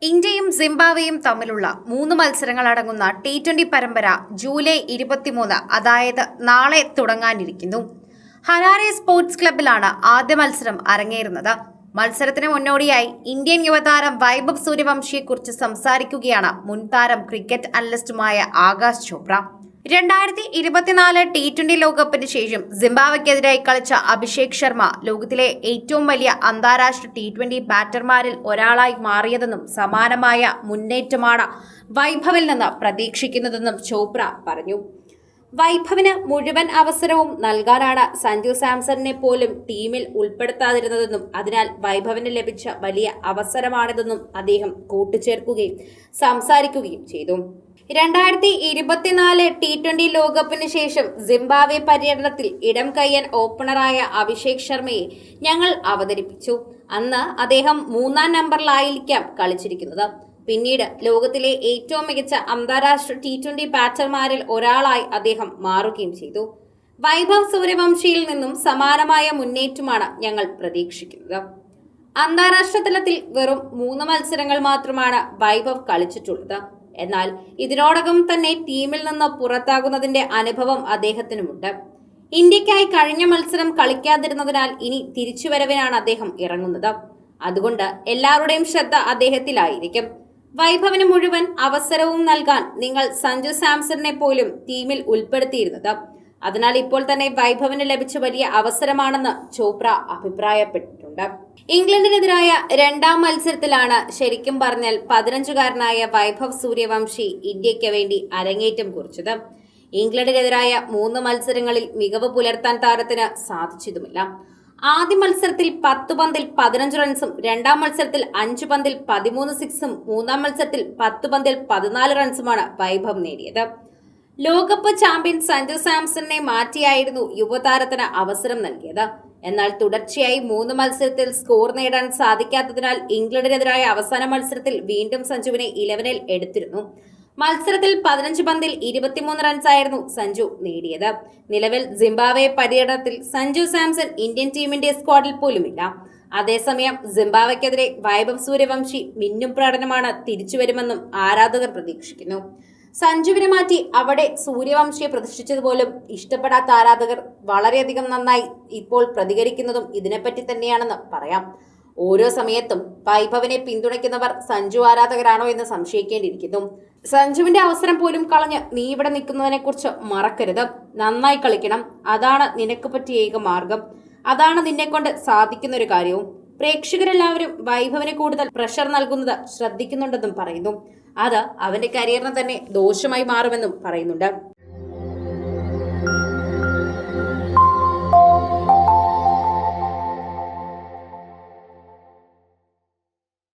ഇന്ത്യയും സിംബാബ്വേയും തമ്മിലുള്ള 3 മത്സരങ്ങളടങ്ങുന്ന T20 പരമ്പര ജൂലൈ 23, അതായത് നാളെ തുടങ്ങാനിരിക്കുന്നു. ഹരാരെ സ്പോർട്സ് ക്ലബ്ബിലാണ് ആദ്യ മത്സരം അരങ്ങേറുന്നത്. മത്സരത്തിന് മുന്നോടിയായി ഇന്ത്യൻ യുവതാരം വൈഭവ് സൂര്യവംശിയെക്കുറിച്ച് സംസാരിക്കുകയാണ് മുൻ താരം ക്രിക്കറ്റ് അനലിസ്റ്റുമായ ആകാശ് ചോപ്ര. 2024 T20 ലോകകപ്പിന് ശേഷം സിംബാബ്വേക്കെതിരായി കളിച്ച അഭിഷേക് ശർമ്മ ലോകത്തിലെ ഏറ്റവും വലിയ അന്താരാഷ്ട്ര T20 ബാറ്റർമാരിൽ ഒരാളായി മാറിയതെന്നും സമാനമായ മുന്നേറ്റമാണ് വൈഭവിൽ നിന്ന് പ്രതീക്ഷിക്കുന്നതെന്നും ചോപ്ര പറഞ്ഞു. വൈഭവിന് മുഴുവൻ അവസരവും നൽകാനാണ് സഞ്ജു സാംസണിനെ പോലും ടീമിൽ ഉൾപ്പെടുത്താതിരുന്നതെന്നും അതിനാൽ വൈഭവിന് ലഭിച്ച വലിയ അവസരമാണിതെന്നും അദ്ദേഹം കൂട്ടിച്ചേർക്കുകയും സംസാരിക്കുകയും ചെയ്തു. 2024 T20 ലോകകപ്പിന് ശേഷം സിംബാബ്വെ പര്യടനത്തിൽ ഇടം കയ്യൻ ഓപ്പണറായ അഭിഷേക് ശർമ്മയെ ഞങ്ങൾ അവതരിപ്പിച്ചു. അന്ന് അദ്ദേഹം 3-ാം നമ്പറിലായിരിക്കാം കളിച്ചിരിക്കുന്നത്. പിന്നീട് ലോകത്തിലെ ഏറ്റവും മികച്ച അന്താരാഷ്ട്ര T20 ബാറ്റർമാരിൽ ഒരാളായി അദ്ദേഹം മാറുകയും ചെയ്തു. വൈഭവ് സൂര്യവംശിയിൽ നിന്നും സമാനമായ മുന്നേറ്റമാണ് ഞങ്ങൾ പ്രതീക്ഷിക്കുന്നത്. അന്താരാഷ്ട്ര തലത്തിൽ വെറും 3 മത്സരങ്ങൾ മാത്രമാണ് വൈഭവ് കളിച്ചിട്ടുള്ളത്. എന്നാൽ ഇതിനോടകം തന്നെ ടീമിൽ നിന്ന് പുറത്താകുന്നതിന്റെ അനുഭവം അദ്ദേഹത്തിനുമുണ്ട്. ഇന്ത്യക്കായി കഴിഞ്ഞ മത്സരം കളിക്കാതിരുന്നതിനാൽ ഇനി തിരിച്ചുവരവിനാണ് അദ്ദേഹം ഇറങ്ങുന്നത്. അതുകൊണ്ട് എല്ലാവരുടെയും ശ്രദ്ധ അദ്ദേഹത്തിലായിരിക്കും. വൈഭവിന് മുഴുവൻ അവസരവും നൽകാൻ നിങ്ങൾ സഞ്ജു സാംസണിനെ പോലും ടീമിൽ ഉൾപ്പെടുത്തിയിരുന്നത്. അതിനാൽ ഇപ്പോൾ തന്നെ വൈഭവിന് ലഭിച്ച വലിയ അവസരമാണെന്ന് ചോപ്ര അഭിപ്രായപ്പെട്ടിട്ടുണ്ട്. ഇംഗ്ലണ്ടിനെതിരായ 2-ാം മത്സരത്തിലാണ് ശരിക്കും പറഞ്ഞാൽ 15-കാരനായ വൈഭവ് സൂര്യവംശി ഇന്ത്യയ്ക്ക് വേണ്ടി അരങ്ങേറ്റം കുറിച്ചത്. ഇംഗ്ലണ്ടിനെതിരായ 3 മത്സരങ്ങളിൽ മികവ് പുലർത്താൻ താരത്തിന് സാധിച്ചതുമില്ല. ആദ്യ മത്സരത്തിൽ 10 പന്തിൽ 15 റൺസും 2-ാം മത്സരത്തിൽ 5 പന്തിൽ 13 സിക്സും 3-ാം മത്സരത്തിൽ 10 പന്തിൽ 14 റൺസുമാണ് വൈഭവ് നേടിയത്. ലോകകപ്പ് ചാമ്പ്യൻ സഞ്ജു സാംസണിനെ മാറ്റിയായിരുന്നു യുവതാരത്തിന് അവസരം നൽകിയത്. എന്നാൽ തുടർച്ചയായി 3 മത്സരത്തിൽ സ്കോർ നേടാൻ സാധിക്കാത്തതിനാൽ ഇംഗ്ലണ്ടിനെതിരായ അവസാന മത്സരത്തിൽ വീണ്ടും സഞ്ജുവിനെ 11-ൽ എടുത്തിരുന്നു. മത്സരത്തിൽ 15 പന്തിൽ 23 റൺസായിരുന്നു സഞ്ജു നേടിയത്. നിലവിൽ സിംബാബ്വെ പര്യടനത്തിൽ സഞ്ജു സാംസൺ ഇന്ത്യൻ ടീമിന്റെ സ്ക്വാഡിൽ പോലുമില്ല. അതേസമയം സിംബാബ്വെക്കെതിരെ വൈഭവ് സൂര്യവംശി മിന്നും പ്രകടനമാണ് തിരിച്ചുവരുമെന്നും ആരാധകർ പ്രതീക്ഷിക്കുന്നു. സഞ്ജുവിനെ മാറ്റി അവിടെ സൂര്യവംശിയെ പ്രതിഷ്ഠിച്ചതുപോലും ഇഷ്ടപ്പെടാത്ത ആരാധകർ വളരെയധികം നന്നായി ഇപ്പോൾ പ്രതികരിക്കുന്നതും ഇതിനെപ്പറ്റി തന്നെയാണെന്ന് പറയാം. ഓരോ സമയത്തും വൈഭവിനെ പിന്തുണയ്ക്കുന്നവർ സഞ്ജു ആരാധകരാണോ എന്ന് സംശയിക്കേണ്ടിയിരിക്കുന്നു. സഞ്ജുവിന്റെ അവസരം പോലും കളഞ്ഞ് നീ ഇവിടെ നിൽക്കുന്നതിനെ കുറിച്ച് മറക്കരുത്. നന്നായി കളിക്കണം. അതാണ് നിനക്ക് പറ്റിയ ഏക മാർഗം. അതാണ് നിന്നെ കൊണ്ട് സാധിക്കുന്ന ഒരു കാര്യവും. പ്രേക്ഷകരെല്ലാവരും വൈഭവിന് കൂടുതൽ പ്രഷർ നൽകുന്നത് ശ്രദ്ധിക്കുന്നുണ്ടെന്നും പറയുന്നു. അത് അവന്റെ കരിയറിന് തന്നെ ദോഷമായി മാറുമെന്നും പറയുന്നുണ്ട്.